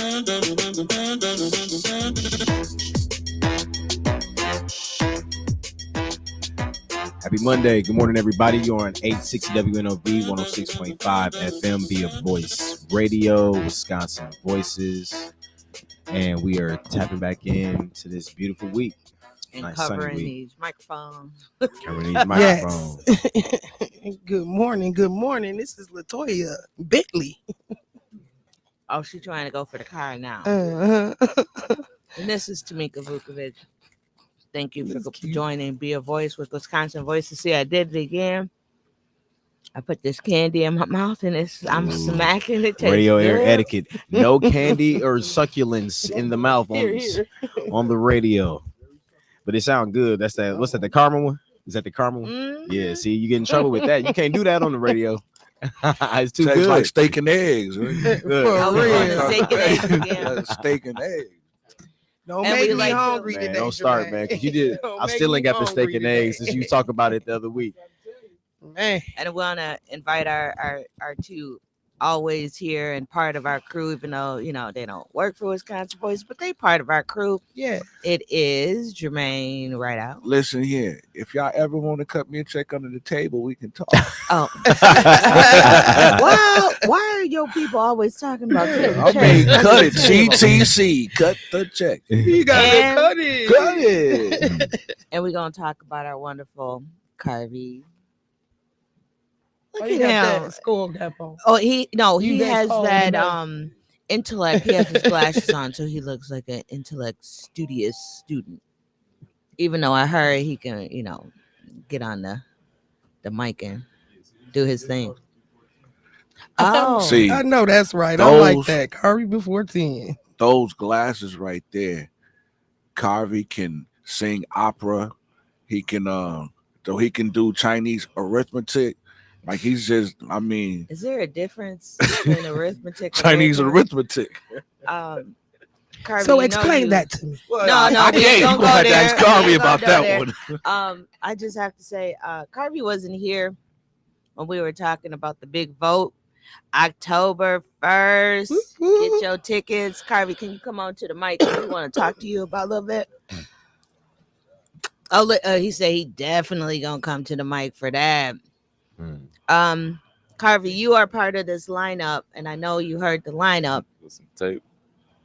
Happy Monday. Good morning, everybody. You're on 860 WNOV 106.5 FM via Voice Radio, Wisconsin Voices. And we are tapping back into this beautiful week. And nice covering sunny week. these microphones. Covering these microphones. Yes. Good morning. Good morning. This is Latoya Bentley. Oh, she's trying to go for the car now. Uh-huh. And this is Tamika Vukovic. Thank you for joining Be a Voice with Wisconsin Voices. See, I did it again. I put this candy in my mouth and I'm smacking it. Radio air good. etiquette. No candy or succulents in the mouth on the radio. But it sounds good. That's that. What's that? The caramel one? Is that the caramel one? Mm-hmm. Yeah. See, you get in trouble with that. You can't do that on the radio. It's too Tastes good. like steak and eggs. Right? Oh, we're on the steak and eggs again. Steak and eggs. Don't And make we me like hungry Man, today. don't start, man. Because you did. Don't I make still me ain't got the steak hungry and today. eggs since you talked about it the other week. Man. And we want to invite our two always here and part of our crew, even though, you know, they don't work for Wisconsin Voice, but they part of our crew. Yeah. It is Jermaine Right Out. Listen here. If y'all ever want to cut me a check under the table, we can talk. Oh. Why are your people always talking about cutting I checks mean, under cut the it. table? CTC. Cut the check. You gotta And- cut it. Cut it. And we're going to talk about our wonderful Carvey. Oh, Look you at got him. that skull cap on. Oh, he You that has tall, that you know. intellect. He has his glasses on, so he looks like an intellect studious student. Even though I heard he can, you know, get on the mic and do his thing. Oh, See, I know that's right. I like those- that. Curry before 10. those glasses right there. Carvey can sing opera. He can so he can do Chinese arithmetic. Like he's just, I mean, is there a difference between arithmetic? and Chinese arithmetic. Carvey, So you know explain you- that to me. No, I we can't. ain't You gonna gonna have go to ask there. Carvey We ain't about gonna that go one. I just have to say, Carvey wasn't here when we were talking about the big vote, October 1st. Get your tickets. Carvey, can you come on to the mic? We want to talk to you about a little bit. Oh, he said he definitely gonna come to the mic for that. Carvey, you are part of this lineup, and I know you heard the lineup. Listen, tape.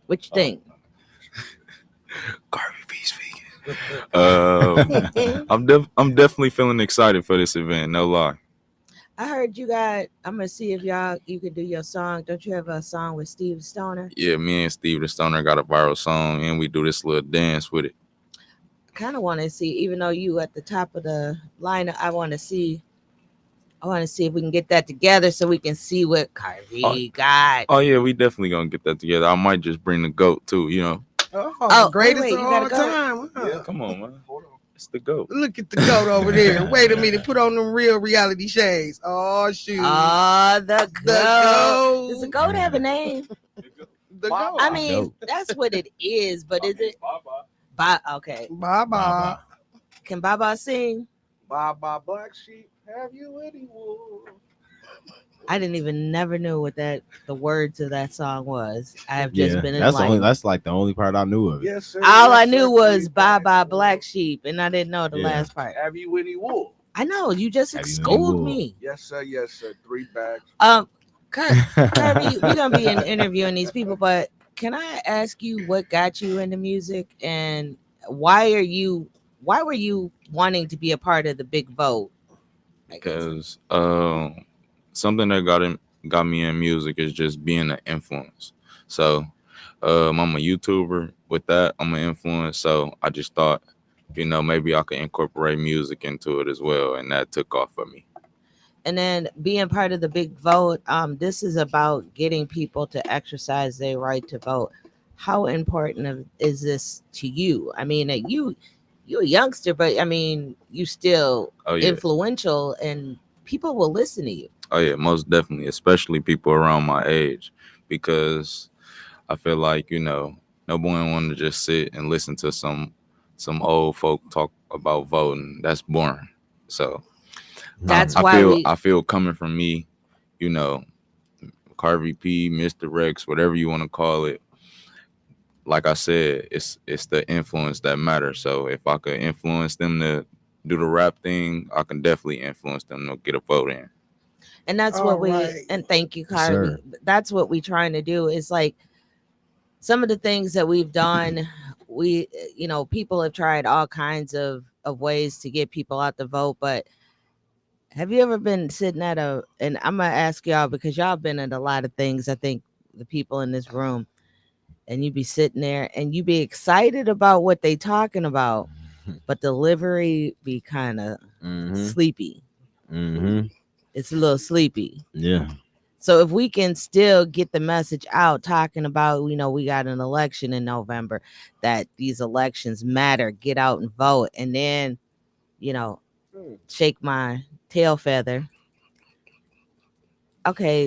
What you think? Carvey B speaking. I'm definitely feeling excited for this event. No lie. I heard you got. I'm gonna see if you can do your song. Don't you have a song with Steve Stoner? Yeah, me and Steve the Stoner got a viral song, and we do this little dance with it. Kind of want to see, even though you at the top of the lineup, I want to see if we can get that together so we can see what Carvey got. Oh yeah, we definitely gonna get that together. I might just bring the goat too. You know. Oh, greatest wait, of you all gotta go. time. Huh? Yeah, come on, man. It's the goat. Look at the goat over there. Wait a minute. Put on them real reality shades. Oh, shoot. The goat. goat. Does the goat have a name? The goat. I mean, Goat. that's what it is, but is it? Okay. Bye-bye. Can Baba sing? Bye black sheep. Have you any wool? I didn't even never knew what the words of that song was. I have just been enlightened. that's like the only part I knew of it. Yes, sir. All yes, I knew sir. was Three bye bye bags. black sheep, and I didn't know the Yeah. last part. Have you any wool? I know you just Have you any schooled wool? me. Yes, sir. Yes, sir. 3 bags. Kirby, we're gonna be interviewing these people, but can I ask you what got you into music and why were you wanting to be a part of the big vote? Because something that got me in music is just being an influence. So I'm a YouTuber. With that, I'm an influence. So I just thought, you know, maybe I could incorporate music into it as well, and that took off for me. And then being part of the big vote, this is about getting people to exercise their right to vote. How important is this to you? I mean, you're a youngster, but I mean, you still influential, and people will listen to you. Oh yeah, most definitely, especially people around my age, because I feel like, you know, no one want to just sit and listen to some old folk talk about voting. That's boring. So that's I why I feel coming from me, you know, Carvey P, Mr. Rex, whatever you want to call it. like I said, it's the influence that matters. So if I could influence them to do the rap thing, I can definitely influence them to get a vote in. And that's All what we, right. and thank you, Yes, sir. Carvey. That's what we trying to do. Is like some of the things that we've done. We, people have tried all kinds of ways to get people out to vote, but have you ever been sitting at and I'm gonna ask y'all because y'all been at a lot of things. I think the people in this room, and you be sitting there and you be excited about what they talking about, but delivery be kind of Mm-hmm. sleepy. Mm-hmm. It's a little sleepy. Yeah. So if we can still get the message out talking about, we got an election in November, that these elections matter, get out and vote, and then, you know, shake my tail feather. Okay,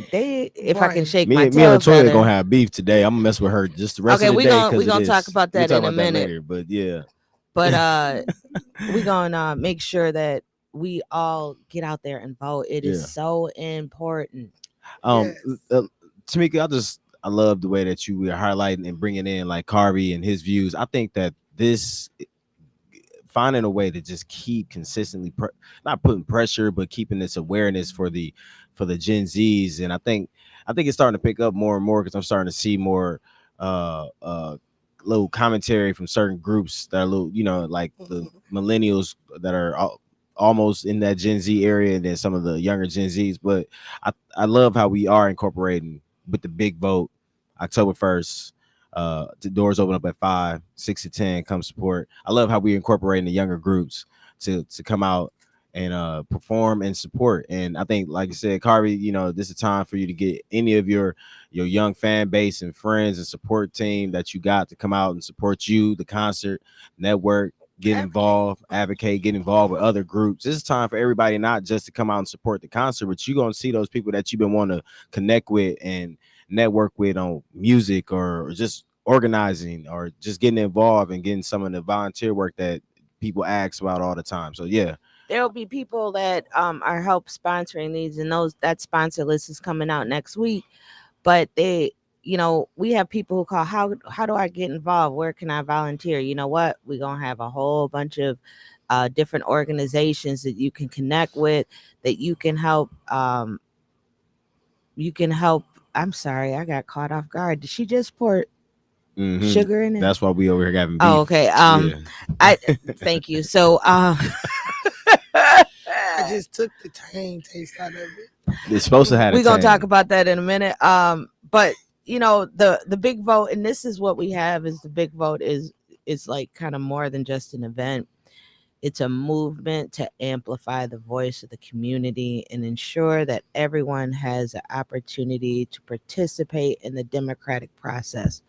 if I can Brian. shake my Me and tail Latoya feather. gonna have beef today. I'm gonna mess with her just the rest Okay, of the we day gonna because we of gonna talk this. about We'll that talk in a about that minute. later. But yeah. But we gonna make sure that we all get out there and vote. It is Yeah. so important. Um, Yes. Tamika, I love the way that you were highlighting and bringing in like Carvey and his views. I think that this finding a way to just keep consistently not putting pressure, but keeping this awareness for the Gen Zs, and I think it's starting to pick up more and more because I'm starting to see more uh uh little commentary from certain groups that are little, like the millennials that are almost in that Gen Z area, and then some of the younger Gen Zs. But I love how we are incorporating with the big vote October 1st. The doors open up at 5, 6 to 10. Come support. I love how we incorporating the younger groups to come out and perform and support. And I think, like you said, Carvey, this is a time for you to get any of your young fan base and friends and support team that you got to come out and support you, the concert, network, get involved, advocate, get involved with other groups. This is time for everybody, not just to come out and support the concert, but you're gonna see those people that you've been wanting to connect with and network with on music or just organizing or just getting involved and getting some of the volunteer work that people ask about all the time. So yeah. There'll be people that are help sponsoring these, and that sponsor list is coming out next week. But we have people who call, how do I get involved? Where can I volunteer? You know what? We're gonna have a whole bunch of different organizations that you can connect with, that you can help. You can help. I'm sorry, I got caught off guard. Did she just pour sugar in it? That's why we over here having beef. Oh, okay. Yeah. I thank you. So I just took the tang taste out of it. It's supposed to have we're gonna tang. talk about that in a minute. But the big vote, and this is what we have, is the big vote is like kind of more than just an event. It's a movement to amplify the voice of the community and ensure that everyone has an opportunity to participate in the democratic process.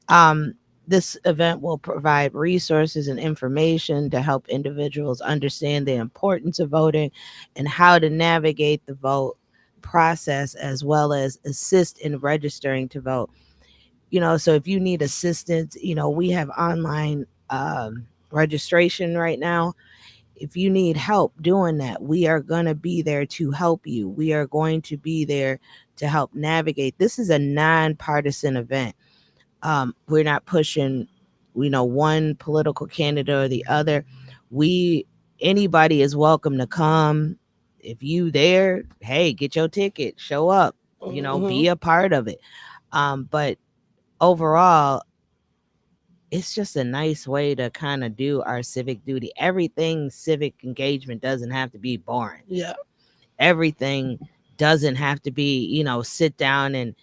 Um, this event will provide resources and information to help individuals understand the importance of voting and how to navigate the vote process, as well as assist in registering to vote. So if you need assistance, we have online registration right now. If you need help doing that, we are going to be there to help you. We are going to be there to help navigate. This is a nonpartisan event. We're not pushing, one political candidate or the other. Anybody is welcome to come. If you there, hey, get your ticket, show up, be a part of it. But overall, it's just a nice way to kind of do our civic duty. Everything civic engagement doesn't have to be boring. Yeah. Everything doesn't have to be, sit down, and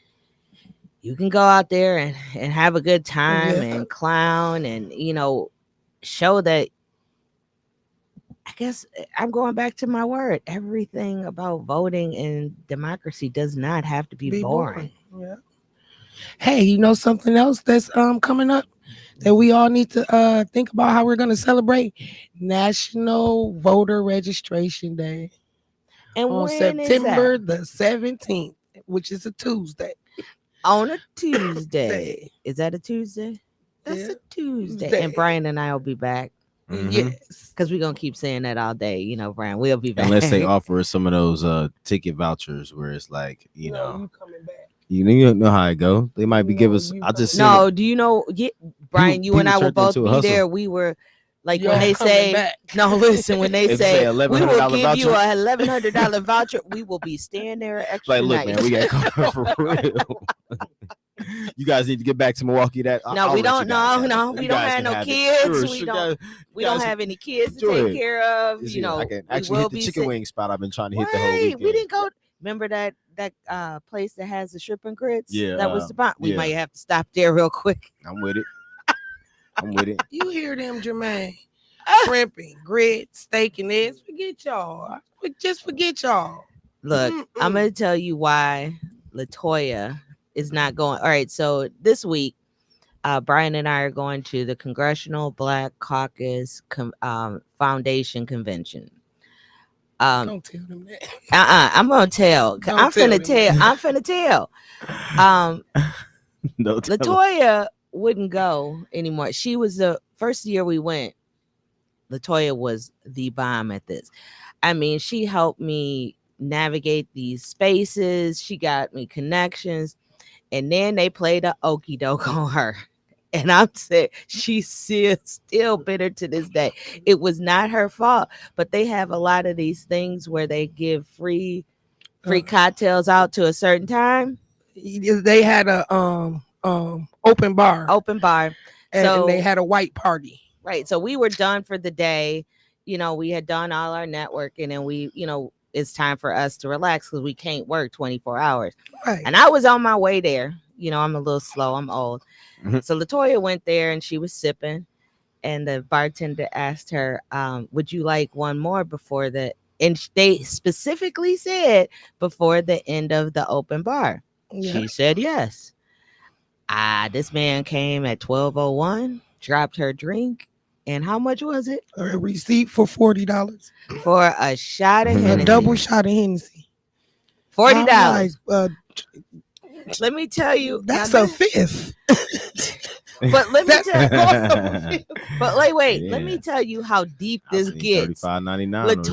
you can go out there and have a good time and clown and, show that. I guess I'm going back to my word. Everything about voting and democracy does not have to be boring. Yeah. Hey, you know something else that's coming up that we all need to think about how we're gonna celebrate? National Voter Registration Day. And on when September is that? the 17th, which is a Tuesday. On a Tuesday. Is that a Tuesday? That's a Tuesday. And Brian and I will be back. Yes. Because we're going to keep saying that all day. Brian, we'll be back. Unless they offer us some of those ticket vouchers where it's like, You coming back. You know how it go. They might be give No, us. you I just right. seen No, it. do you know? Brian, you and People I will turned it both into a be hustle. there. We were like when Y'all they coming say, back. no, listen, when they If they say say we will $1,100 give you voucher, a $1,100 voucher, we will be staying there extra like, look, night. man, we got caught for real. You guys need to get back to Milwaukee. No, I'll we let don't. you guys No, have no, it. we You don't guys have can no have it. kids. Sure, We sure, don't. guys, We you don't guys have any kids to enjoy take it. care of. Is You it? I know, can we actually hit will the be chicken wing spot I've been trying to hit the whole Right, weekend. we didn't go. Remember that place that has the shrimp and grits? Yeah, that was the bomb. We yeah. might have to stop there real quick. I'm with it. I'm with it. You hear them, Jermaine? Shrimp and grits, steak and eggs. Forget y'all. Just forget y'all. Look, I'm gonna tell you why Latoya is not going. All right, so this week, Brian and I are going to the Congressional Black Caucus Foundation Convention. Don't tell them that. I'm gonna tell. Don't I'm tell finna them tell. that. I'm finna tell. Um, No, tell 'em. Latoya wouldn't go anymore. She was the first year we went. Latoya was the bomb at this. I mean, she helped me navigate these spaces. She got me connections, and then they played a okey doke on her. And I'm saying she's still bitter to this day. It was not her fault, but they have a lot of these things where they give free cocktails out to a certain time. They had a open bar, Open bar. and they had a white party. Right. So we were done for the day. You know, we had done all our networking and it's time for us to relax because we can't work 24 hours. Right. And I was on my way there. You know, I'm a little slow. I'm old. Mhm. So Latoya went there and she was sipping. And the bartender asked her, would you like one more before and they specifically said before the end of the open bar. Yeah. She said yes. This man came at 12:01, dropped her drink. And how much was it? A receipt for $40. For a shot of Mhm. A Hennessy. double shot of Hennessy. $40. I'm like, Let me tell you. that's now a this- fifth. But let me That's tell the cost of a fifth. But wait. Let me Yeah. tell you how deep I this seen gets. $35.99 over there.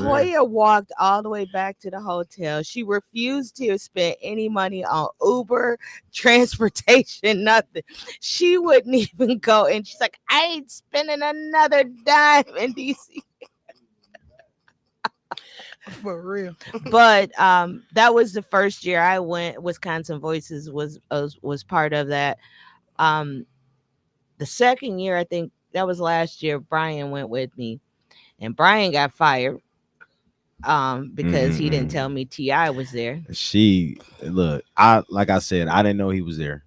Latoya walked all the way back to the hotel. She refused to spend any money on Uber, transportation, nothing. She wouldn't even go. And she's like, I ain't spending another dime in DC. For real. But that was the first year I went. Wisconsin Voices was part of that. The second year, I think that was last year, Brian went with me, and Brian got fired because he didn't tell me T.I. was there. Look, like I said, I didn't know he was there.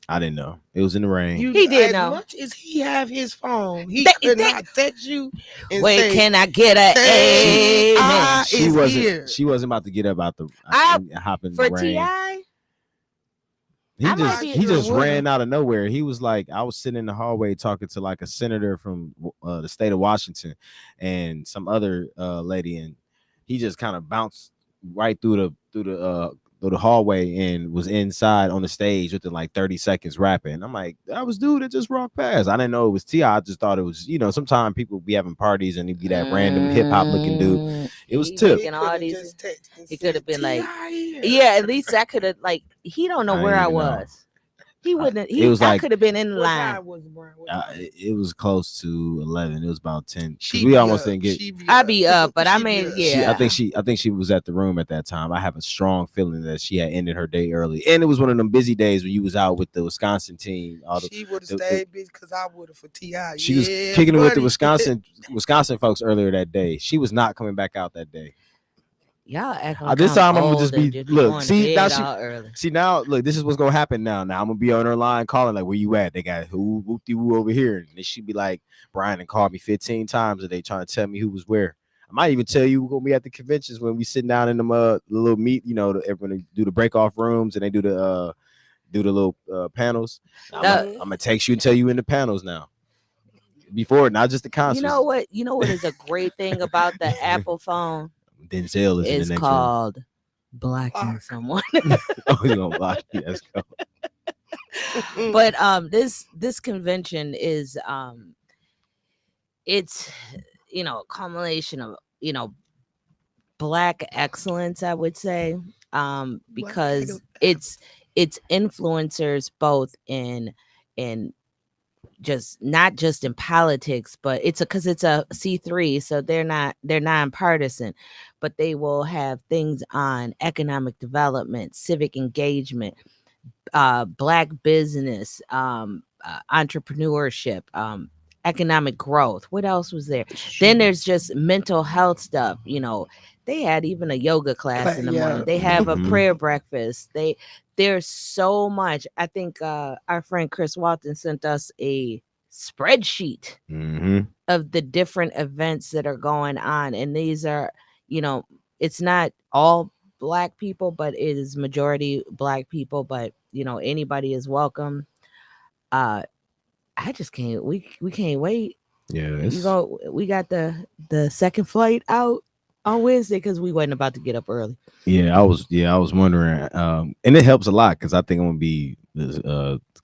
I didn't know. It was in the rain. He did as know. much as he have his phone, he They- could they- not text you and Wait, say, can I get a "Hey, amen? She is wasn't. here." She wasn't about to get up out the I- hop in For the rain. T.I.? He I might just be- he just Sure ran out of nowhere. He was like, I was sitting in the hallway talking to like a senator from the state of Washington and some other lady, and he just kind of bounced right through the hallway and was inside on the stage within like 30 seconds rapping. I'm like, that was dude that just rocked past. I didn't know it was T.I. I just thought it was, sometimes people be having parties and he'd be that random hip hop looking dude. It was He Tip. looking all these. He could have been like, yeah. yeah, at least I could have like. He don't know I where didn't I even know. was. He wouldn't. it was I like- could have been in What line. time was it, Brian? What Uh, time? it was close to 11. It was about 10. 'Cause She we be almost up. didn't get. She be I be up, but I She be mean, up. yeah. I think she was at the room at that time. I have a strong feeling that she had ended her day early, and it was one of them busy days when you was out with the Wisconsin team. She would have the- stayed busy because I would have for Ti. She was kicking it with the Wisconsin folks earlier that day. She was not coming back out that day. Y'all act like This time I'm gonna old just and be going look. to See now bed she all early. see now look. This is what's gonna happen now. Now I'm gonna be on her line calling like, where you at? They got who whoopty woo over here, and then she be like, Brian and called me 15 times and they trying to tell me who was where. I might even tell you we're gonna be at the conventions when we sitting down in them the little meet. Everyone do the break off rooms and they do the little panels. I'm gonna text you and tell you in the panels now. Before, not just the concerts. You know what? You know what is a great thing about the Apple phone? Denzel is in It's the next called blocking Block. someone. room. Oh, you gonna block me? Let's go. But this convention is it's a culmination of black excellence, I would say, because Black it's it's influencers both in just not just in politics, but it's a because it's a C3, so they're nonpartisan, but they will have things on economic development, civic engagement, black business, entrepreneurship, economic growth. What else was there? Then there's just mental health stuff. They had even a yoga class in the morning. Yeah. They have a Mhm. prayer breakfast. There's so much. I think our friend Chris Walton sent us a spreadsheet Mm-hmm. of the different events that are going on, and these are, you know, it's not all black people, but it is majority black people. But anybody is welcome. uh I just can't. We can't wait. Yeah, You go. We got the second flight out on Wednesday because we wasn't about to get up early. I was wondering, and it helps a lot because I think I'm gonna be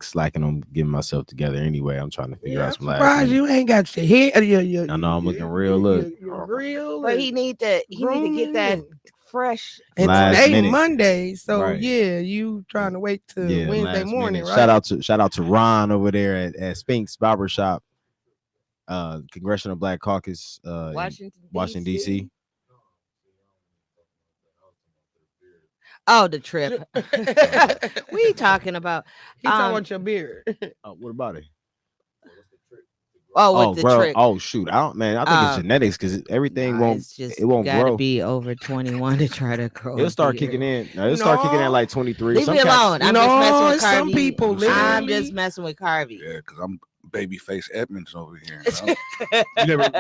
slacking on getting myself together anyway. I'm trying to figure Yeah, out I'm some last surprised minute. you ain't got your hair. I know I'm looking real. Look, Your grill. But he need to get that grooming. fresh. And Last today minute. Monday, so Right. yeah, you trying to wait till yeah, Wednesday last morning, minute. right? Shout out to Ron over there at Spinks Barbershop, Congressional Black Caucus, in Washington, Washington D.C. Oh, the trip. What are you talking about? He talking about your beard. What about it? Oh, with Oh, the bro. trick. Oh, shoot. I think it's Um, genetics because everything Nah, won't. it's just It won't you gotta grow. be over 21 to try to grow. It'll a start beard. kicking in. No, it'll start kicking in No. like 23. Leave Some me cats- alone. I'm No, just messing with some Carvey. people I'm literally- just messing with Carvey. Yeah, because I'm babyface Edmonds over here. You never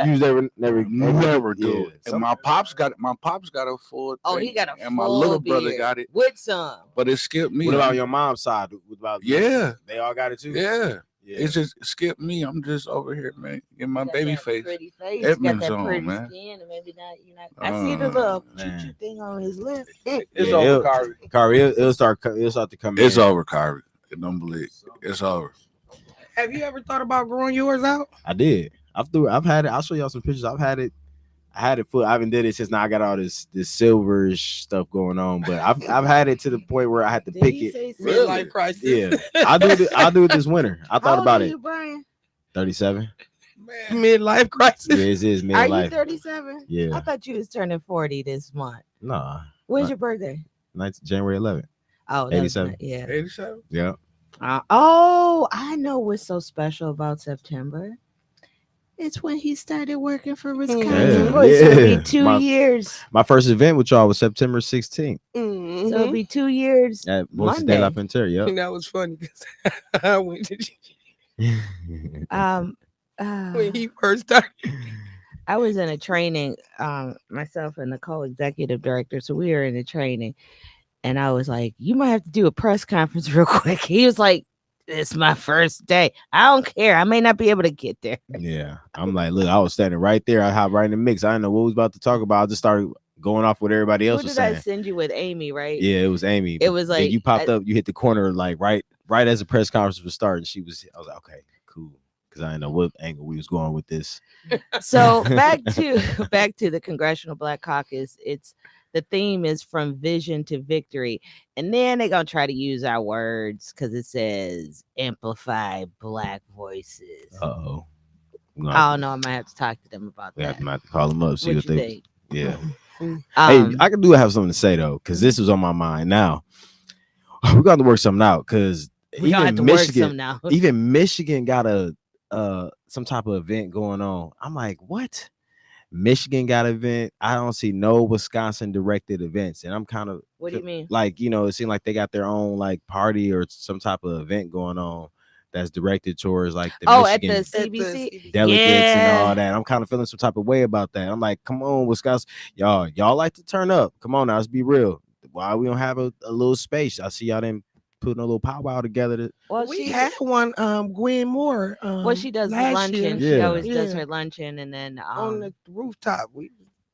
Never do. Yeah, And my pops got a full. Oh, thing, he got a and my full little brother beard got it, with some. but it skipped me. What about I'm- your mom's side? What about Yeah. They all got it too. Yeah. Yeah. It's just skipped me. I'm just over here, man, getting my Got baby that face. pretty face. Edmonds got that on, pretty man. skin, and maybe not. I see the little choo-choo thing on his lip. It's Yeah, over, it'll- Carvey. Carvey, it'll start to come It's in. over, Carvey. Don't believe it's over. Have you ever thought about growing yours out? I did. I've had it. I'll show y'all some pictures. I had it full. I haven't did it since now. I got all this silverish stuff going on, but I've had it to the point where I had to Did pick he it. say Really? Midlife crisis. Yeah, I'll do it this winter. I How thought old about are it. you, Brian? 37. Midlife crisis. Yeah, it is Are you midlife. 37? I Yeah, thought you was turning 40 this month. nah. When's Not- your birthday? January 11th. Oh, that was 87. yeah. 87. Yeah. Oh, I know what's so special about September. It's when he started working for Wisconsin Yeah, Voice. So it'll yeah. be 2 My- years. My first event with y'all was September 16th Mhm. So it'll be 2 years. at Voices Monday. de la Frontier. Yep. That was funny because I went to Um, when he first started. I was in a training, myself and the co-executive director. So we were in a training, and I was like, "You might have to do a press conference real quick." He was like, "It's my first day. I don't care. I may not be able to get there." Yeah. I'm like, look, I was standing right there. I hopped right in the mix. I didn't know what we was about to talk about. I just started going off what everybody else Who was did I saying. send you with, Amy? Right? Yeah, it was Amy. It was Then like you popped up, you hit the corner like right as the press conference was starting. I was like, okay, cool. Because I didn't know what angle we was going with this. So back to the Congressional Black Caucus. It's the theme is from vision to victory, and then they're gonna try to use our words because it says amplify Black voices. Uh-oh. I don't know. I might have to talk to them about We that. have to call them up, see What what you they think? yeah. Um, Hey, I can have something to say though, because this was on my mind. Now we're gonna work something out because we gonna have to work some now. even Michigan got a some type of event going on. I'm like, what? Michigan got an event. I don't see no Wisconsin directed events, and I'm kind of What do you mean? like, it seemed like they got their own like party or some type of event going on that's directed towards like the Oh, at the Michigan CBC. delegates and Yeah. all that. I'm kind of feeling some type of way about that. I'm like, come on, Wisconsin, y'all like to turn up. Come on now, let's be real. Why we don't have a little space? I see y'all didn't putting a little powwow together. Well, We she had one, Gwen Moore. well, she does the last luncheon. year. She Yeah. always does Yeah. her luncheon, and then On the rooftop. We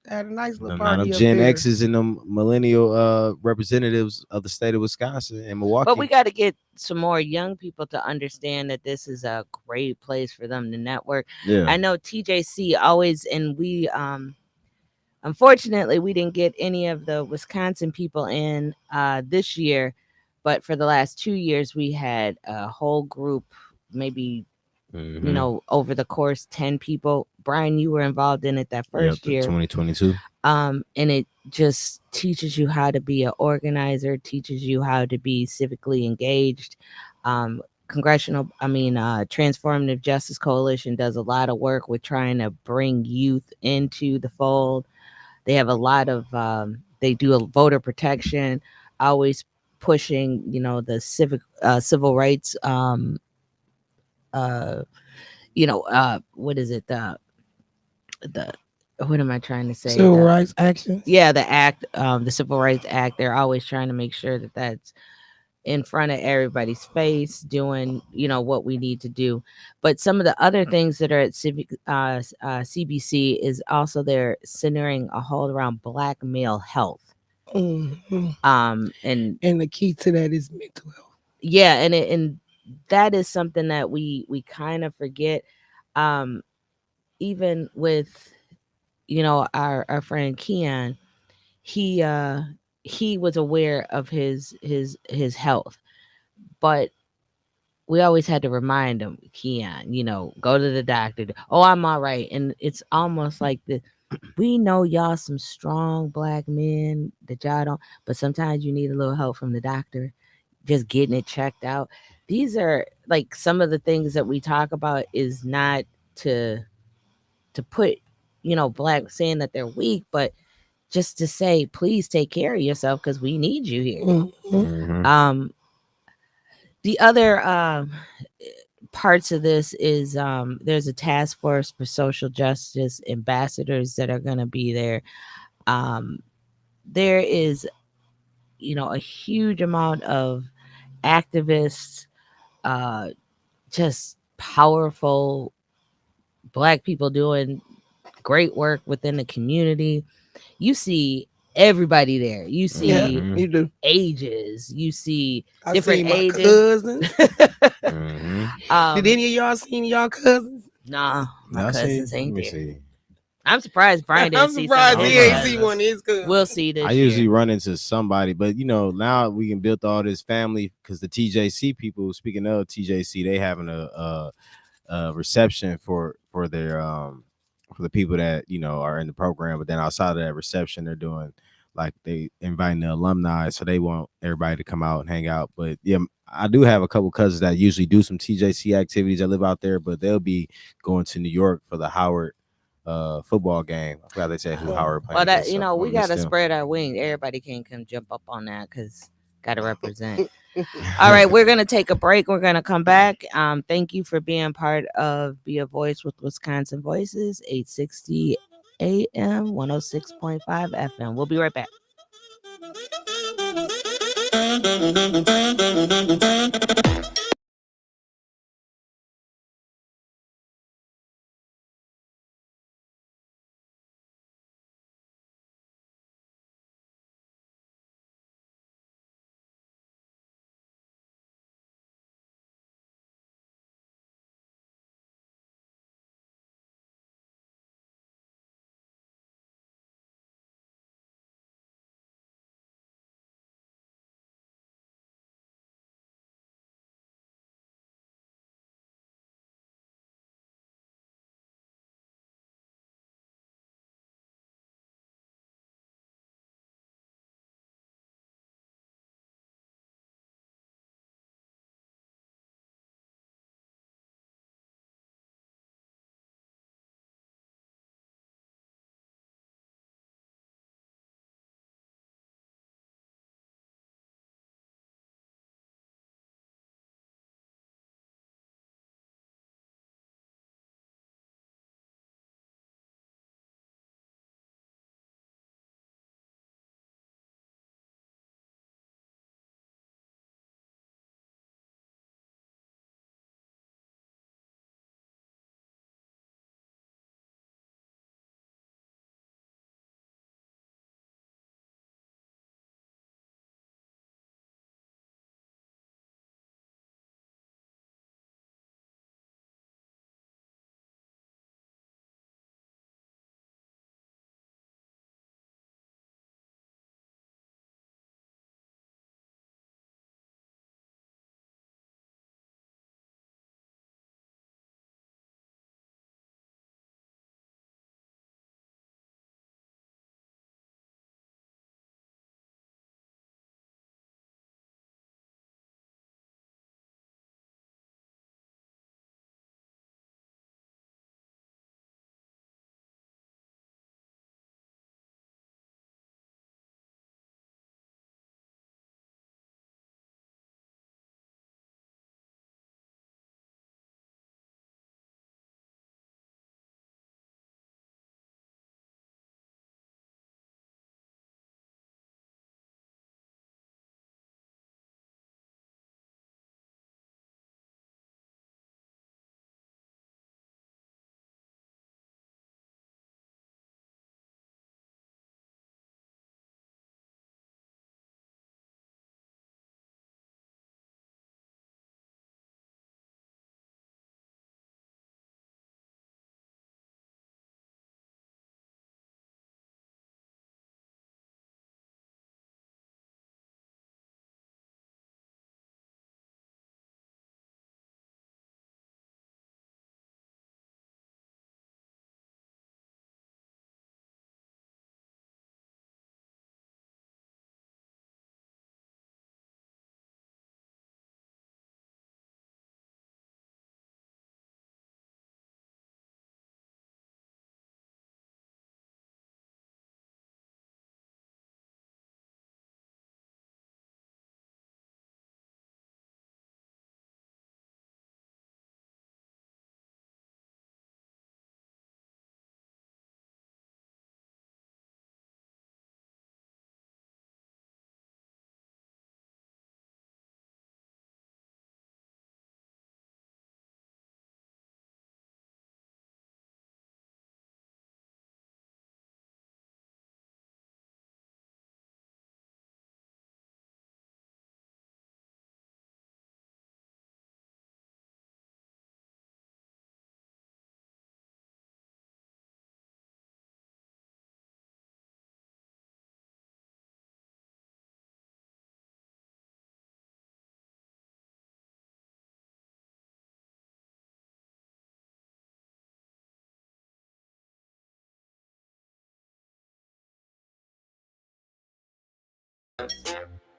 had a nice little Now party. them up Gen there. X's and them millennial representatives of the state of Wisconsin and Milwaukee. But we got to get some more young people to understand that this is a great place for them to network. yeah. I know TJC always, and we unfortunately we didn't get any of the Wisconsin people in this year, But for the last 2 years, we had a whole group, maybe over the course, 10 people. Brian, you were involved in it that Yep, first year. 2022. And it just teaches you how to be an organizer, teaches you how to be civically engaged. Transformative Justice Coalition does a lot of work with trying to bring youth into the fold. They have a lot of they do a voter protection, always pushing, the civil rights, uh what is it, the what am I trying to say, Civil rights actions. yeah, the act, the Civil Rights Act. They're always trying to make sure that that's in front of everybody's face, doing what we need to do. But some of the other things that are at Civic, CBC, is also they're centering a hold around Black male health. Mhm. And And the key to that is mental health. yeah, and that is something that we kind of forget. um Even with our friend Keon, he was aware of his health, but we always had to remind him, Keon, go to the doctor. Oh, I'm all right. And it's almost like we know y'all some strong Black men that y'all don't, but sometimes you need a little help from the doctor, just getting it checked out. These are like some of the things that we talk about, is not to put, Black, saying that they're weak, but just to say, please take care of yourself because we need you here. Mhm. Um, the other parts of this is, there's a task force for social justice ambassadors that are going to be there. There is, a huge amount of activists, uh, just powerful Black people doing great work within the community. You see everybody there. You Yeah, see you do. ages. You see I different see my ages. cousins. Um, Did any of y'all seen y'all cousins? nah, my Now, see, cousins let ain't me there. see. I'm surprised Brian didn't I'm see some of surprised his he ain't see cousins. one of his cousins. We'll see this I usually year. run into somebody, but now we can build all this family because the TJC people. Speaking of TJC, they having a reception for their for the people that are in the program. But then outside of that reception, they're doing like they inviting the alumni, so they want everybody to come out and hang out. But yeah, I do have a couple cousins that usually do some TJC activities that live out there, but they'll be going to New York for the Howard football game. I forgot they said who Howard playing Well, that against. So I'm we gonna miss gotta them. spread our wings. Everybody can't come jump up on that because gotta represent. All right, we're gonna take a break. We're gonna come back. Thank you for being part of Be a Voice with Wisconsin Voices, 860 AM, 106.5 FM. We'll be right back.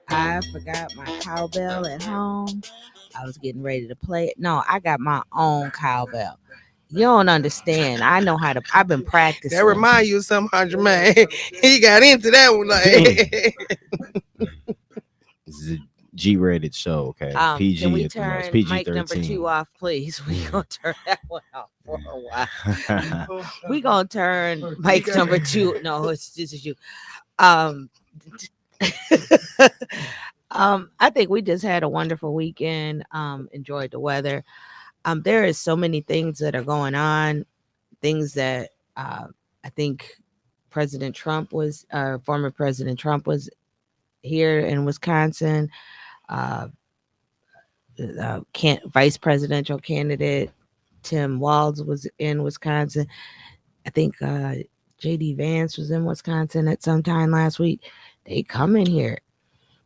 I forgot my cowbell at home. I was getting ready to play it. No, I got my own cowbell. You don't understand. I know how to. I've been practicing. That remind you of something, Jermaine. He got into that one like. This is a G-rated show, okay? PG Can we at the most. turn PG mic number 13. 2 off, please? We gonna turn that one off for a while. We gonna turn mic number 2. No, it's this is you. Um, I think we just had a wonderful weekend. Enjoyed the weather. There is so many things that are going on. Things that I think President Trump was, former President Trump was here in Wisconsin. Uh, Vice presidential candidate Tim Walz was in Wisconsin. I think JD Vance was in Wisconsin at some time last week. They come in here.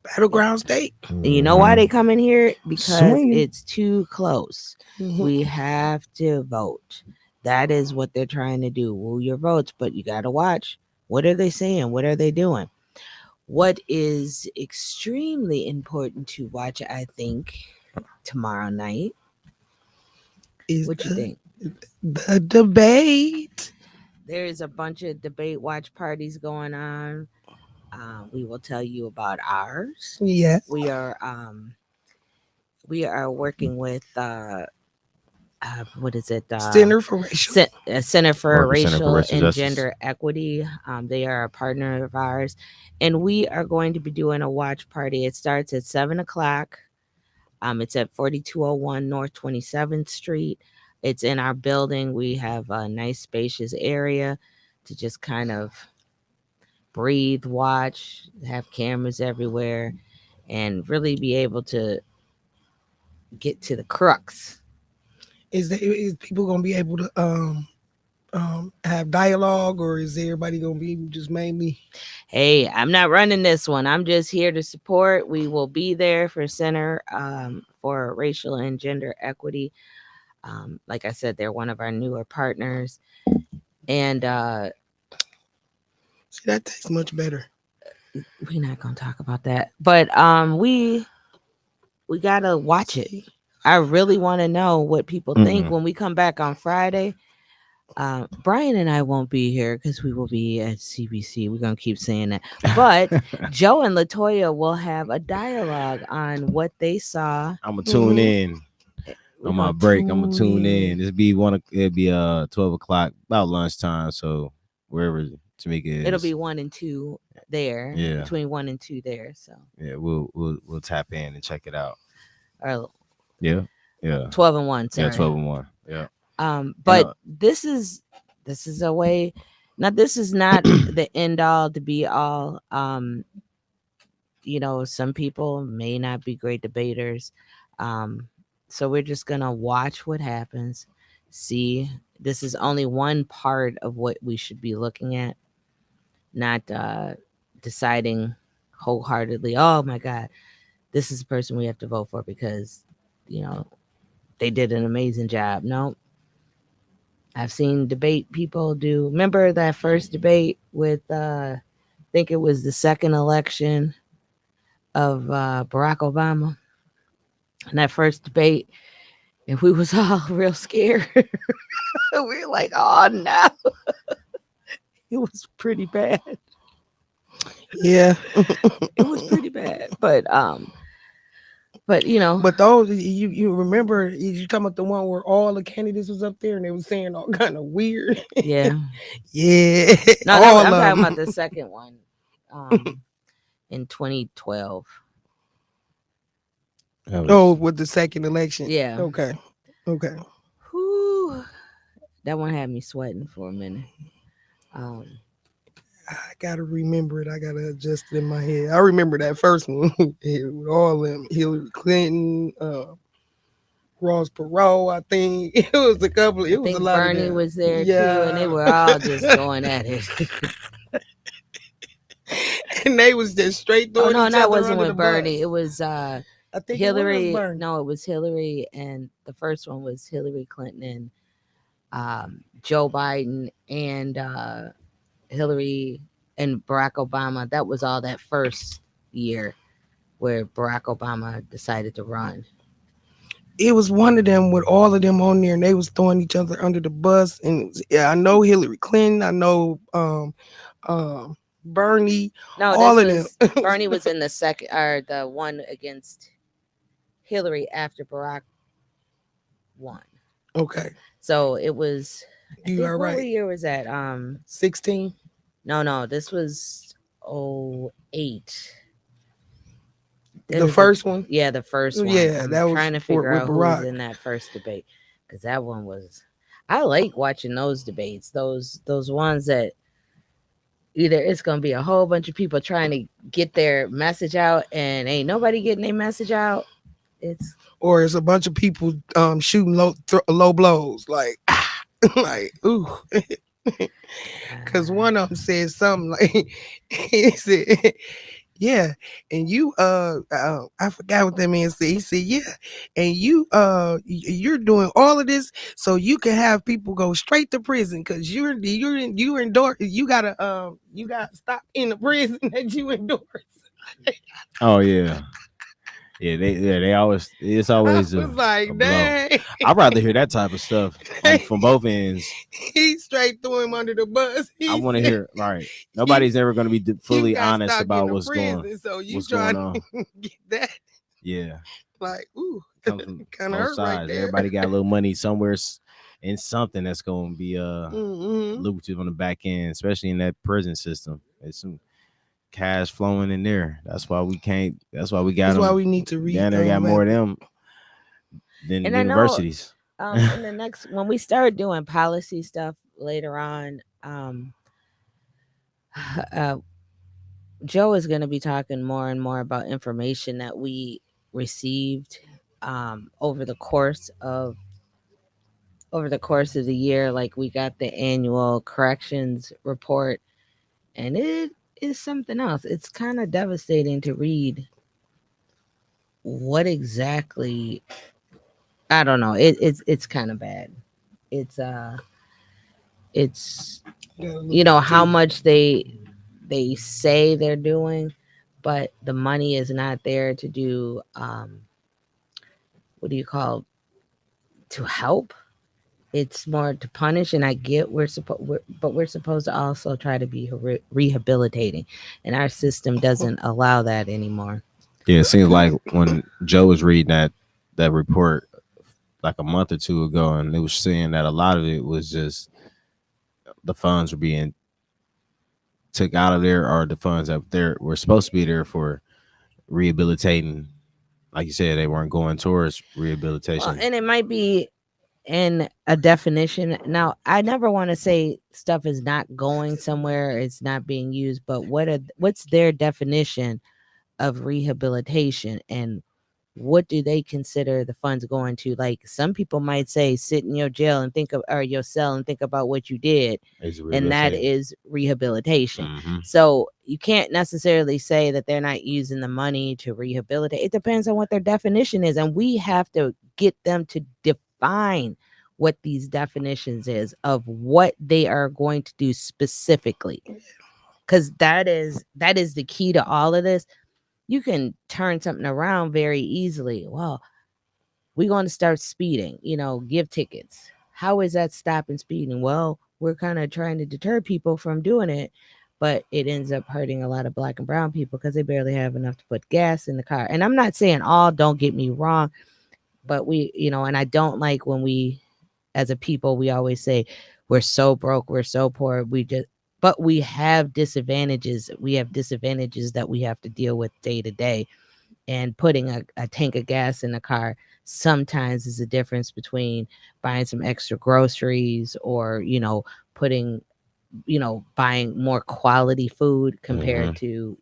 Battleground state. And you know why they come in here? Because Swinging. it's too close. We have to vote. That is what they're trying to do. Woo your votes, but you got to watch. What are they saying? What are they doing? What is extremely important to watch, I think, tomorrow night. Is What you think? the debate. There is a bunch of debate watch parties going on. We will tell you about ours. Yes. We are working with what is it? Center for Racial. Center for Worker Center for Racial Racial and Justice. Gender Equity. They are a partner of ours, and we are going to be doing a watch party. It starts at 7:00. It's at 4201 North 27th Street. It's in our building. We have a nice spacious area to just kind of breathe, watch, have cameras everywhere, and really be able to get to the crux. Is people gonna be able to have dialogue, or is everybody gonna be just mainly? Hey, I'm not running this one. I'm just here to support. We will be there for Center for Racial and Gender Equity. Like I said, they're one of our newer partners, and See, that tastes much better. we're not gonna talk about that. But we gotta watch it. I really want to know what people think when we come back on Friday. Brian and I won't be here because we will be at CBC. We're gonna keep saying that. But Joe and Latoya will have a dialogue on what they saw. I'm gonna tune in We're on my gonna break. I'm gonna tune tune in. It'll be 12 o'clock, about lunchtime. So wherever Tamika is, It'll be 1 and 2 there. Yeah. Between 1 and 2 there. So yeah, we'll tap in and check it out. or Yeah. 12 and 1. Sorry. Yeah, 12 and 1. Yeah. But this is a way. Now this is not the end all to be all. Some people may not be great debaters. So we're just gonna watch what happens. See, this is only one part of what we should be looking at, not deciding wholeheartedly. Oh my God, this is the person we have to vote for because they did an amazing job. No, I've seen debate people do. Remember that first debate with I think it was the second election of Barack Obama. And that first debate, and we was all real scared. We were like, oh no. It was pretty bad. Yeah. It was pretty bad. But But those you remember, you talking about the one where all the candidates was up there and they was saying all kind of weird. yeah. Yeah. No, I'm talking about the second one. In 2012. With the second election. Yeah. Okay. Whew. That one had me sweating for a minute. I gotta remember it. I gotta adjust it in my head. I remember that first one with all them Hillary Clinton, Ross Perot. I think it was a couple. It I was think a lot. Bernie of them. was there too, and they were all just going at it. And they was just straight Oh throwing. no, each that other wasn't under with the Bernie. bus. It was I think Hillary. It was Bernie. No, it was Hillary, and the first one was Hillary Clinton and Joe Biden and Hillary and Barack Obama. That was all that first year where Barack Obama decided to run. It was one of them with all of them on there, and they was throwing each other under the bus. And it was, yeah, I know Hillary Clinton, I know Bernie, No, all this of them. was Bernie was in the second or the one against Hillary after Barack won. Okay, So it was I you think are what right. year was that? 16. No, this was '08. It The was the first one. yeah, the first one. Yeah, I'm that was trying to for figure with out who was Barack. in that first debate because that one was. I like watching those debates. Those ones that either it's gonna be a whole bunch of people trying to get their message out and ain't nobody getting their message out. It's Or it's a bunch of people shooting low blows, like like ooh. Because uh, one of them said something like he said, yeah, and you I forgot what that man said. He said, yeah, and you you're doing all of this so you can have people go straight to prison because you endorse you gotta stop in the prison that you endorse. Oh yeah. They always it's I always was a like, blow. dang. I'd rather hear that type of stuff on from both ends. He straight threw him under the bus. I He want to said, hear right. you Nobody's ever going to be you fully got honest stuck in about the prison, so you what's going trying on. to get that. Yeah, Like, ooh, comes from kind of both hurt right sides. there. Everybody got a little money somewhere in something that's going to be Mm-hmm. lucrative on the back end, especially in that prison system. There's some cash flowing in there. That's why we can't. That's why we got That's why them we need to down there. Got more of them than and I know universities. in the next when we start doing policy stuff later on, uh, Joe is going to be talking more and more about information that we received over the course of the year. Like we got the annual corrections report, and it is something else. It's kind of devastating to read what exactly. I don't know. It's kind of bad. It's it's how much they say they're doing, but the money is not there to do what do you call to help. It's more to punish, and I get but we're supposed to also try to be rehabilitating, and our system doesn't allow that anymore. Yeah, it seems like when Joe was reading that report like a month or two ago, and it was saying that a lot of it was just the funds were being took out of there, or the funds that there were supposed to be there for rehabilitating. Like you said, they weren't going towards Well, rehabilitation. and it might be in a definition. Now, I never want to say stuff is not going somewhere, it's not being used, but what's their definition of rehabilitation, and what do they consider the funds going to? Like some people might say sit in your jail and think of or your cell and think about what you did, It's and that rehabilitating. is rehabilitation. Mm-hmm. So you can't necessarily say that they're not using the money to rehabilitate. It depends on what their definition is, and we have to get them to define what these definitions is of what they are going to do specifically, because that is the key to all of this. You can turn something around very easily. Well, we're going to start speeding, give tickets. How is that stopping speeding? Well, we're kind of trying to deter people from doing it, but it ends up hurting a lot of black and brown people because they barely have enough to put gas in the car. And I'm not saying all, don't get me wrong, but and I don't like when we, as a people, we always say we're so broke, we're so poor, but we have disadvantages. We have disadvantages that we have to deal with day to day, and putting a tank of gas in the car sometimes is the difference between buying some extra groceries or putting buying more quality food Mm-hmm. compared to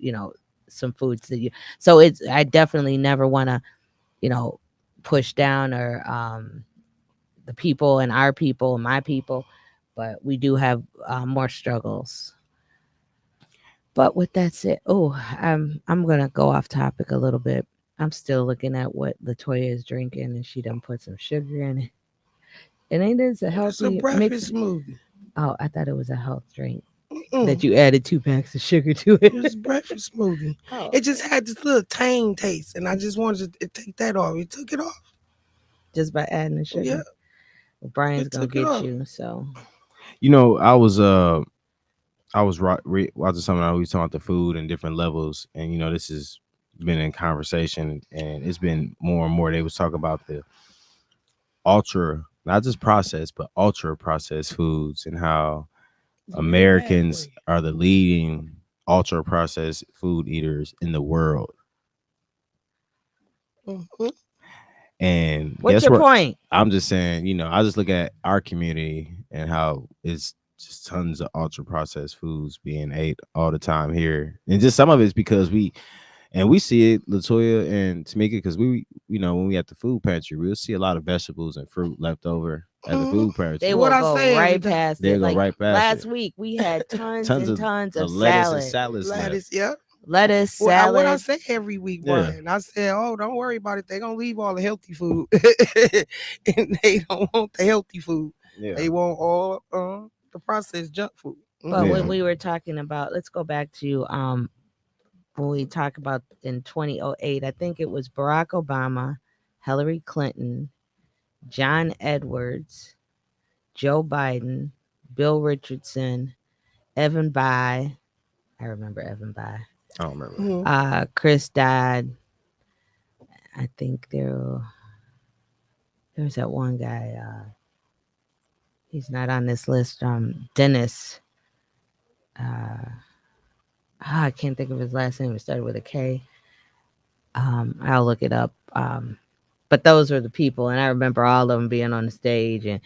some foods that you so it's I definitely never want to you know push down or the people and our people and my people, but we do have more struggles. But with that said, I'm gonna go off topic a little bit. I'm still looking at what Latoya is drinking, and she done put some sugar in it. And ain't this a It's a healthy mix? breakfast smoothie. Oh, I thought it was a health drink. that you added 2 packs of sugar to It was it? breakfast smoothie. Oh, It just had this little tang taste, and I just wanted to take that off. He took it off. just by adding the Yeah, sugar. Well, Brian's it gonna took it get off. you. So You know, I was watching something. I was talking about the food and different levels, and you know, this has been in conversation, and it's been more and more. They was talking about the ultra, not just processed, but ultra processed foods, and how You're Americans halfway. are the leading ultra processed food eaters in the world. Mhm. And what's guess your what? point? I'm just saying, you know, I just look at our community and how it's just tons of ultra processed foods being ate all the time here. And just some of it's because we see it, Latoya and Tamika, because you know, when we at the food pantry, we'll see a lot of vegetables and fruit left over at the Mhm. food They pantry. What will I go say every right day. past They'll it. go Like right past last it. week, we had tons Tons and of tons of lettuce and salad, salads left. Lettuce, yeah. lettuce, What I salad. say every week, Yeah. Brian. I said, "Oh, don't worry about it. They're gonna leave all the healthy food, and they don't want the healthy food. Yeah. They want all the processed junk food." But when Yeah. we were talking about, let's go back to when we talk about in 2008, I think it was Barack Obama, Hillary Clinton, John Edwards, Joe Biden, Bill Richardson, Evan Bayh. I remember Evan Bayh. I don't remember. Mhm. Chris died. I think there was that one guy. He's not on this list. Dennis. Uh, I can't think of his last name. It started with a K. I'll look it up. But those were the people, and I remember all of them being on the stage, and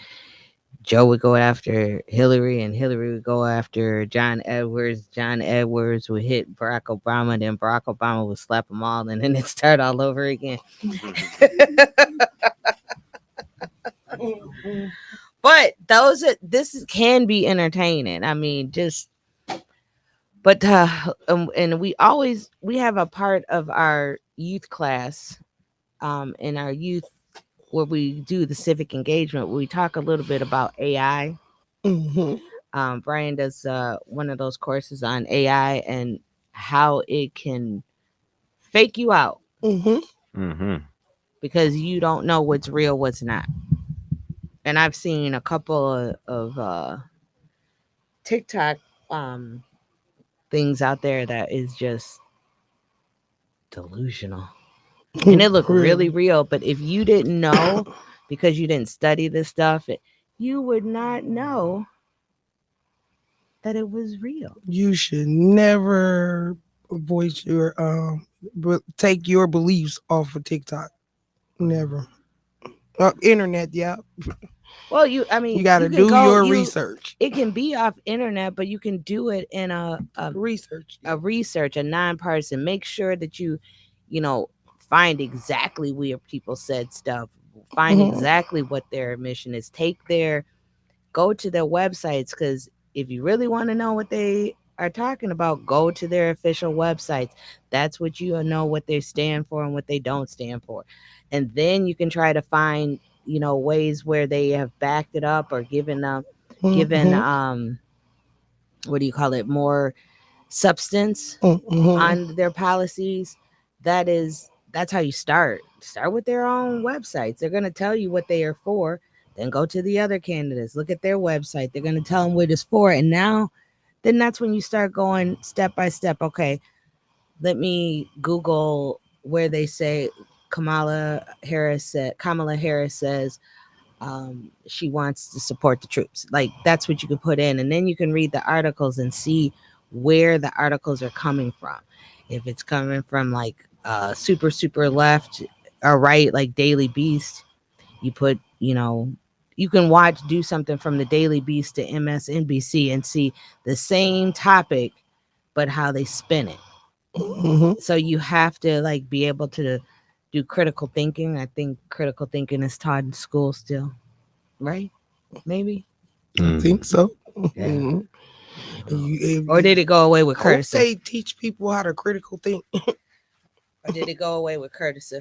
Joe would go after Hillary, and Hillary would go after John Edwards. John Edwards would hit Barack Obama, then Barack Obama would slap them all, and then it start all over again. Mhm. But can be entertaining. I mean, just but and we have a part of our youth class, in our youth where we do the civic engagement. We talk a little bit about AI. Mhm. Brian does one of those courses on AI and how it can fake you out Mhm. Mm-hmm. because you don't know what's real, what's not. And I've seen a couple of TikTok um, things out there that is just delusional. And it looked really Really, real. But if you didn't know because you didn't study this stuff, you would not know that it was real. you should never voice your take your beliefs off of TikTok. Never. Internet, yeah. Well, You got to do your research. it can be off internet, but you can do it in Research. a research, a nonpartisan. Make sure that you know, find exactly where people said stuff, find Mhm. exactly what their mission is. Go to their websites because if you really want to know what they are talking about, go to their official websites. That's what you'll know what they stand for and what they don't stand for. And then you can try to find, ways where they have backed it up or given Mhm. what do you call it, more substance Mhm. on their policies. That's how you start with their own websites. They're going to tell you what they are for, then go to the other candidates, look at their website. They're going to tell them what it's for, and then that's when you start going step by step. Okay, let me Google where they say Kamala Harris says she wants to support the troops. Like that's what you can put in, and then you can read the articles and see where the articles are coming from. If it's coming from like super left or right, like Daily Beast, you put you can do something from the Daily Beast to MSNBC and see the same topic, but how they spin it. Mhm. So you have to like be able to do critical thinking. I think critical thinking is taught in school still, right? Maybe. I think so. Yeah. Mhm. Or did it go away with Hope courtesy? they teach people how to critical think. Or did it go away with courtesy?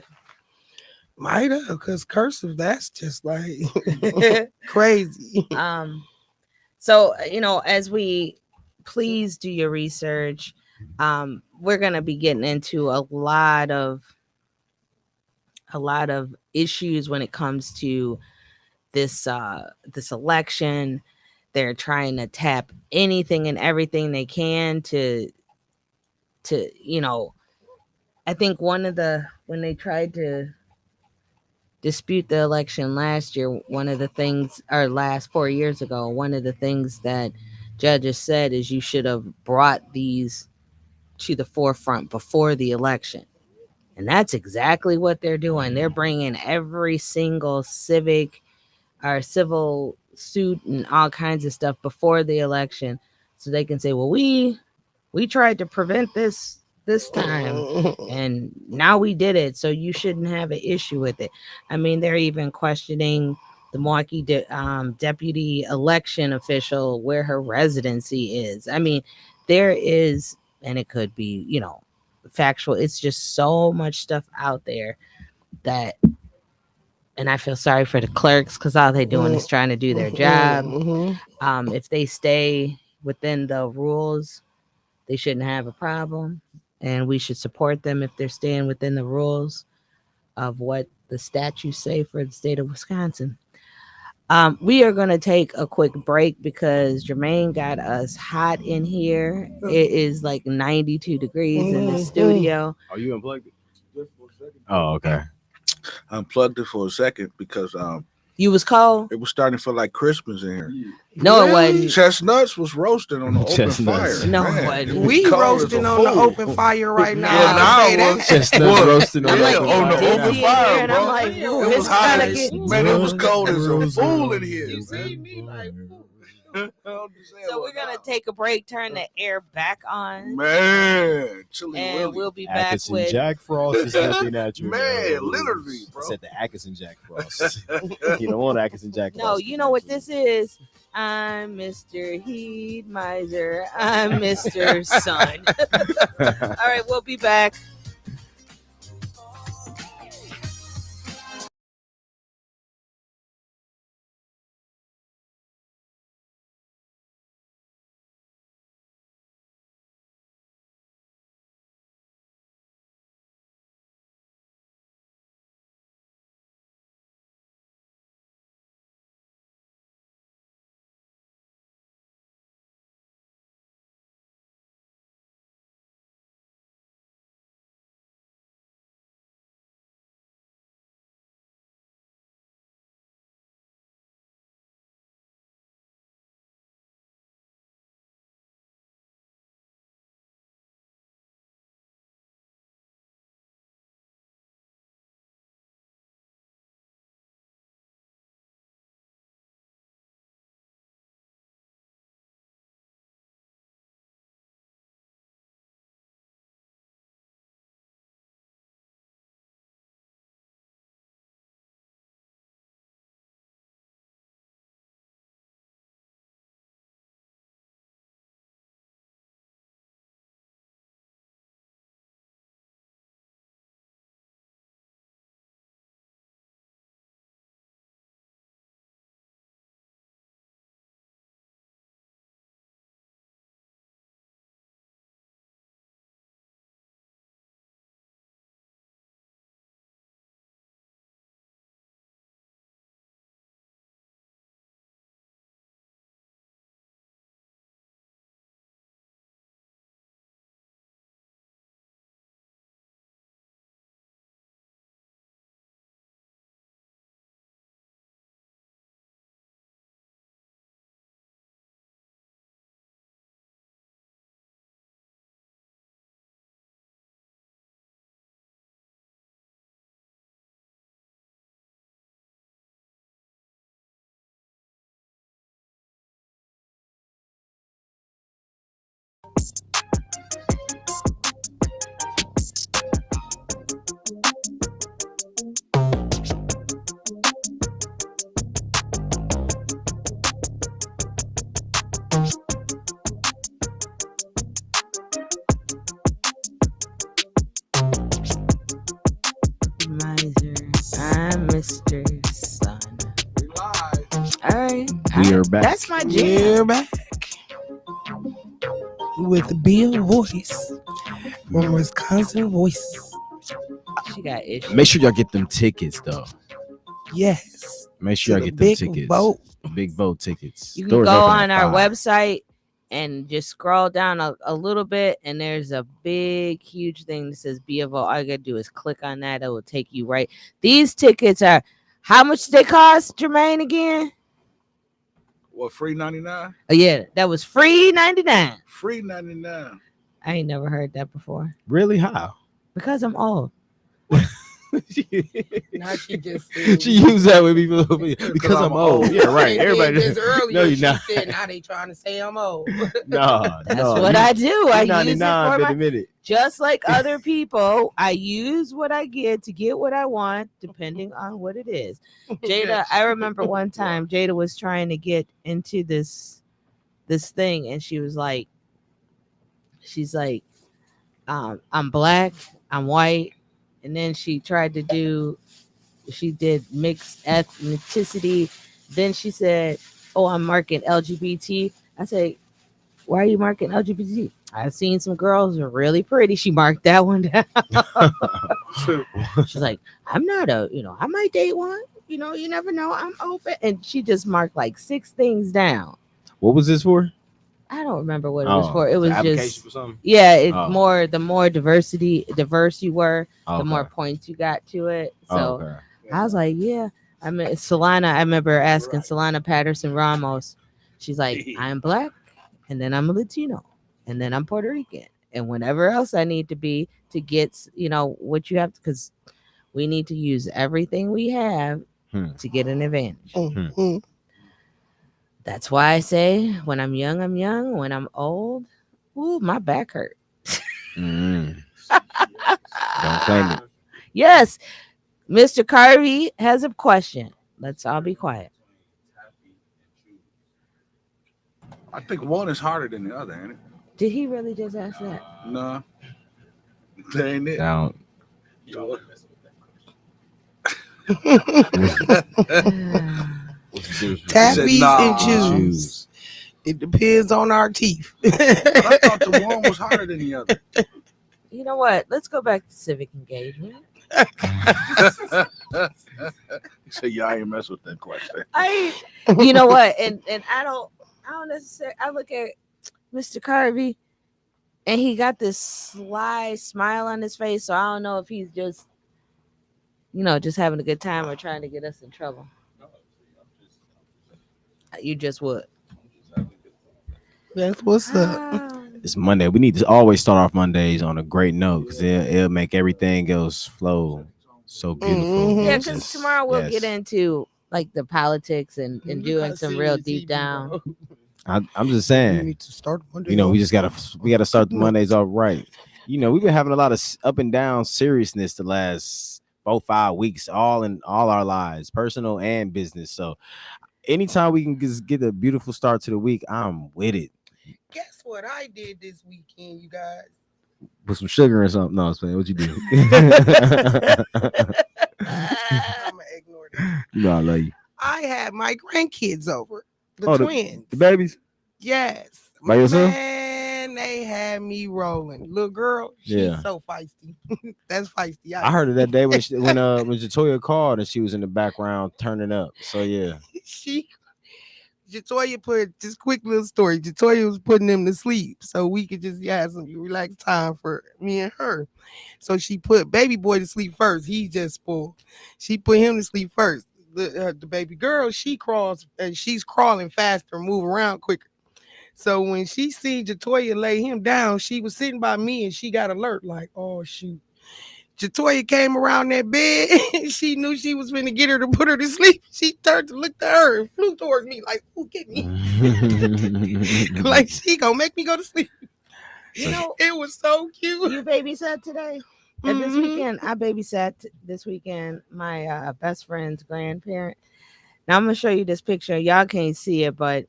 Might have, because cursive, that's just like crazy. So as we please do your research. We're gonna be getting into a lot of issues when it comes to this election. They're trying to tap anything and everything they can to I think when they tried to dispute the election last year, one of the things, or last 4 years ago, one of the things that judges said is you should have brought these to the forefront before the election. And that's exactly what they're doing. They're bringing every single civic or civil suit and all kinds of stuff before the election so they can say, well, we tried to prevent this time and now we did it, so you shouldn't have an issue with it. I mean, they're even questioning the Milwaukee deputy election official where her residency is. I mean, there is, and it could be, factual. It's just so much stuff out there that, and I feel sorry for the clerks because all they're doing is trying to do their job. If they stay within the rules, they shouldn't have a problem, and we should support them if they're staying within the rules of what the statutes say for the state of Wisconsin. We are going to take a quick break because Jermaine got us hot in here. It is like 92 degrees in the studio. Are you unplugged? Oh, okay. I unplugged it for a second because You was cold? it was starting to feel like Christmas in here. No, Really? it wasn't. Chestnuts was roasting on the open Chestnuts. fire. No, Man, it wasn't. it was We cold as roasting a on the fool. open fire right now. Yeah, I now can say it that. was. Chestnuts What? roasting on Yeah, the on the Dizzy open in here, fire, and I'm bro. like, It ooh, was it's hot gonna as get. man. It was cold as a fool in here. You see man. me like, I'm just saying so we're what gonna now. take a break, turn the air back on, Man, Chili and Willy. we'll be back Atkinson with. Jack Frost is looking at you. Man, literally, I bro. said the Atkinson Jack Frost. You don't want Atkinson Jack Frost. No, you know what this is? I'm Mr. Heed Miser. I'm Mr. Sun. All right, we'll be back. Miser. I'm Mr. Sun. We live. All right. We are back. That's my jam. Yeah, back. with Be a Voice from Wisconsin Voices. She got issues. Make sure y'all get them tickets though. Yes. Make To sure y'all the get them big tickets. vote. Big vote tickets. You can Doors go open on at our 5. website and just scroll down a little bit, and there's a big, huge thing that says "Be a Vote." All you gotta do is click on that; it will take you right. These tickets are how much they cost, Jermaine? Again? What, free 99? Oh yeah, that was free 99. Free 99. I ain't never heard that before Really? How? because I'm old. Now she just said She used that with me because I'm I'm old. old. Yeah, right. And then Everybody. just earlier No, you're she not. said now they trying to say I'm old. No, That's no. what I do. I You use it 99 for been my. a minute. Just like other people, I use what I get to get what I want, depending on what it is. Jada, I remember one time Jada was trying to get into this thing, and she's like, I'm black, I'm white, and then she did mixed ethnicity. Then she said, "Oh, I'm marking LGBT." I said, "Why are you marking LGBT?" I've seen some girls are really pretty. She marked that one down. She's like, I'm not I might date one. You never know. I'm open. And she just marked like 6 things down. What was this for? I don't remember what it was for. It the was application just for something. yeah, Oh. the more diverse you were, the more Okay. points you got to it. Oh, So okay. I was like, yeah. I mean, Solana, I remember asking Solana Patterson Ramos. She's like, I'm black, and then I'm a Latino, and then I'm Puerto Rican, and whenever else I need to be to get, what you have, because we need to use everything we have to get an advantage. Mhm. That's why I say when I'm young, I'm young. When I'm old, ooh, my back hurt. Mm. Don't claim it. Yes, Mr. Carvey has a question. Let's all be quiet. I think one is harder than the other, ain't it? Did he really just ask that? No, that ain't it. Now, Tappies nah. and choose. It depends on our teeth. But I thought the one was harder than the other. You know what? Let's go back to civic engagement. You say, yeah, I ain't mess with that question. You know what? And I don't necessarily. I look at Mr. Carvey, and he got this sly smile on his face. So I don't know if he's just, just having a good time or trying to get us in trouble. You just would. That's what's up. Ah. it's Monday. We need to always start off Mondays on a great note because it'll make everything else flow so beautiful. Mhm. Yeah, It's because just- tomorrow we'll yes. get into like the politics and doing some real deep down. I'm just We saying. need to start Monday. We off. just gotta start the Mondays off right. We've been having a lot of up and down seriousness the last 4-5 weeks, all in all our lives, personal and business. So anytime we can just get a beautiful start to the week, I'm with it. Guess what I did this weekend, you guys? Put some sugar or something. No, it's saying what you do. I'm gonna ignore that. I love you. I had my grandkids over, the Oh, twins. The babies. Yes. By yourself? Man, they had me rolling. Little girl, she's Yeah. so feisty. That's feisty. I heard it that day when Jatoya called and she was in the background turning up. So yeah. Jatoya put this quick little story. Jatoya was putting them to sleep so we could just have some relaxed time for me and her. So she put baby boy to sleep first. He just spoiled. She put him to sleep first. The baby girl, she crawls and she's crawling faster, move around quicker. So when she seen Jatoya lay him down, she was sitting by me and she got alert, like, oh shoot. Jatoya came around that bed. She knew she was finna get her to put her to sleep. She turned to look at her and flew towards me like, "Who get me?" Like she gonna make me go to sleep. It was so cute. You babysat today? And this weekend, I babysat this weekend my best friend's grandparent. Now I'm gonna show you this picture. Y'all can't see it, but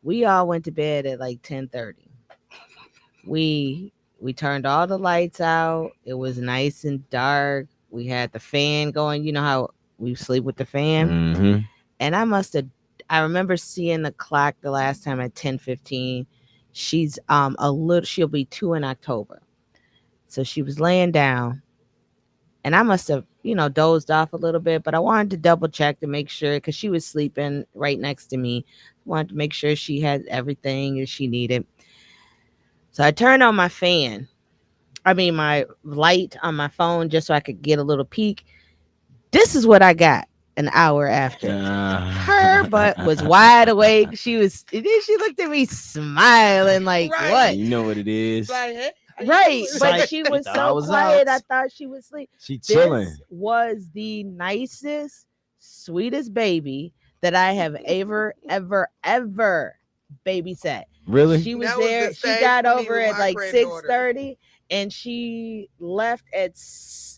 we all went to bed at like 10:30. We turned all the lights out. It was nice and dark. We had the fan going. You know how we sleep with the fan. Mhm. And I remember seeing the clock the last time at 10:15. She's she'll be 2 in October. So she was laying down, and I must have, dozed off a little bit, but I wanted to double check to make sure because she was sleeping right next to me. Wanted to make sure she had everything that she needed. So I turned on my fan. I mean, my light on my phone just so I could get a little peek. This is what I got an hour after. Her butt was wide awake. She was, and then she looked at me smiling like, Right. what? You know what it is. Like, hey, how you Right, doing? but Psych. she was Thought I so was quiet. I out. thought she was asleep. She chilling. This was the nicest, sweetest baby that I have ever babysat. Really? She was That was the there. She same got for me over with at my like granddaughter. 6:30, and she left at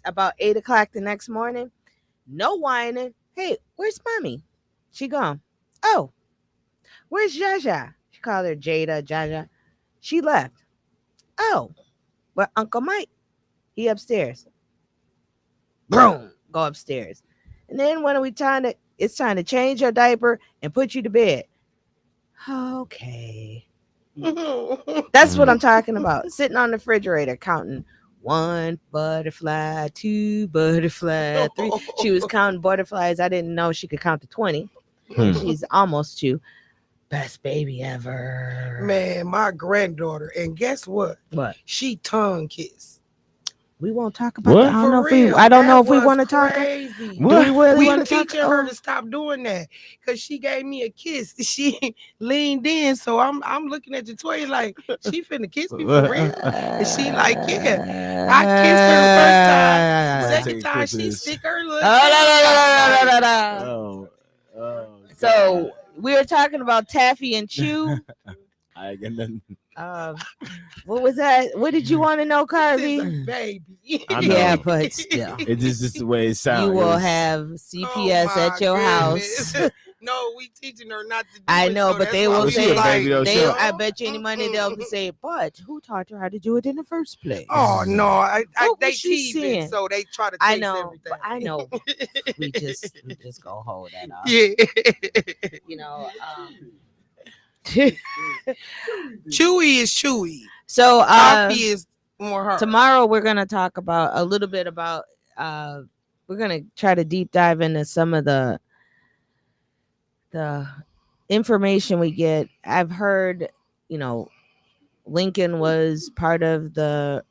about 8 o'clock the next morning. No whining. Hey, where's mommy? She gone. Oh, where's Jaja? She called her Jada, Jaja. She left. Oh, well, Uncle Mike, he upstairs. Boom, go upstairs. And then when it's time to change your diaper and put you to bed. Okay. That's what I'm talking about. Sitting on the refrigerator counting 1 butterfly, 2 butterfly, 3. She was counting butterflies. I didn't know she could count to 20. And she's almost 2. Best baby ever. Man, my granddaughter, and guess what? What? She tongue kissed. We won't talk about What? that. I don't For know if real, I don't know that if we was want to talk. crazy. Do we really We want to talk? teaching her to stop doing that because she gave me a kiss. She leaned in, so I'm looking at the toy like she finna kiss me for real. And she like, yeah. I kissed her first time. Somebody Second take a time, clip of she this. stick her little. Oh, So we were talking about Taffy and Chew. I got nothing. What was that? What did you want to know, This is Carvey? a baby. I know. Yeah, but still, It's just the way it sounds. you It will was- have CPS Oh, at your my house. goodness. No, we teaching her not to do I it. know, so but they that's why will we she say a baby though, they. sure. I bet you any money they'll say, but who taught her how to do it in the first place? Oh no, What they was she teasing, saying? so they try to I chase know, everything. but I know. we just gonna hold that off. Yeah. You know. Chewy is Chewy. So Coffee is more hard. tomorrow we're gonna talk about a little bit about we're gonna try to deep dive into some of the information we get. I've heard, Lincoln was part of the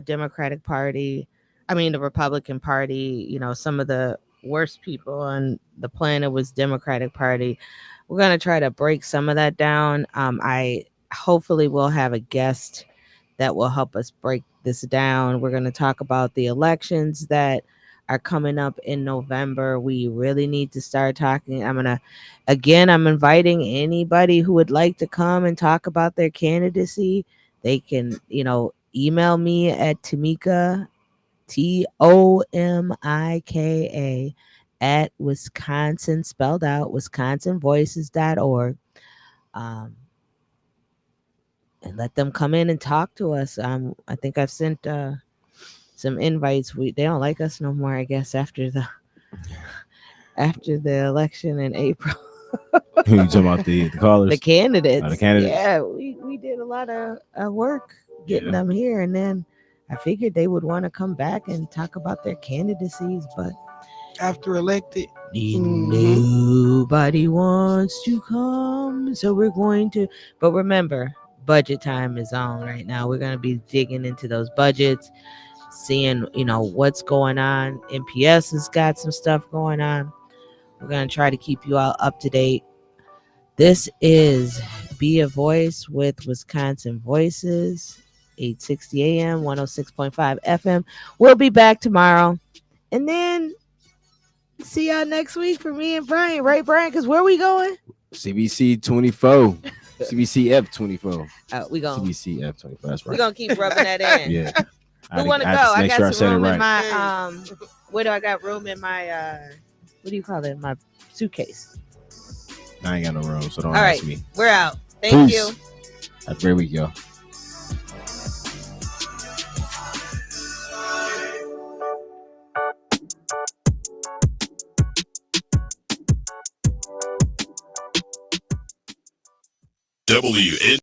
Democratic Party. I mean the Republican Party. Some of the worst people on the planet was Democratic Party. We're gonna try to break some of that down. I hopefully will have a guest that will help us break this down. We're going to talk about the elections that are coming up in November. We really need to start talking. I'm inviting anybody who would like to come and talk about their candidacy. They can, email me at Tamika, TOMIKA, at Wisconsin, spelled out, wisconsinvoices.org. And let them come in and talk to us. I think I've sent some invites. They don't like us no more, I guess, after the election in April. Who you talking about the callers? The candidates. The candidates. Yeah, we did a lot of work getting them here, and then I figured they would want to come back and talk about their candidacies, but After elected. nobody wants to come. So we're going to, but remember, budget time is on right now. We're going to be digging into those budgets, seeing, what's going on. MPS has got some stuff going on. We're going to try to keep you all up to date. This is Be a Voice with Wisconsin Voices, 860 AM, 106.5 FM. We'll be back tomorrow. And then see y'all next week for me and Brian. Right, Brian? Because where we going? CBC 24. CBCF 24. We going CBCF 24. That's right. We're going to keep rubbing that in. Yeah. Who want to go? I got some room in my, where do I got room in my, what do you call it? My suitcase. I ain't got no room, so don't All ask right. me. We're out. Thank Peace. you. Have a great week, y'all. WN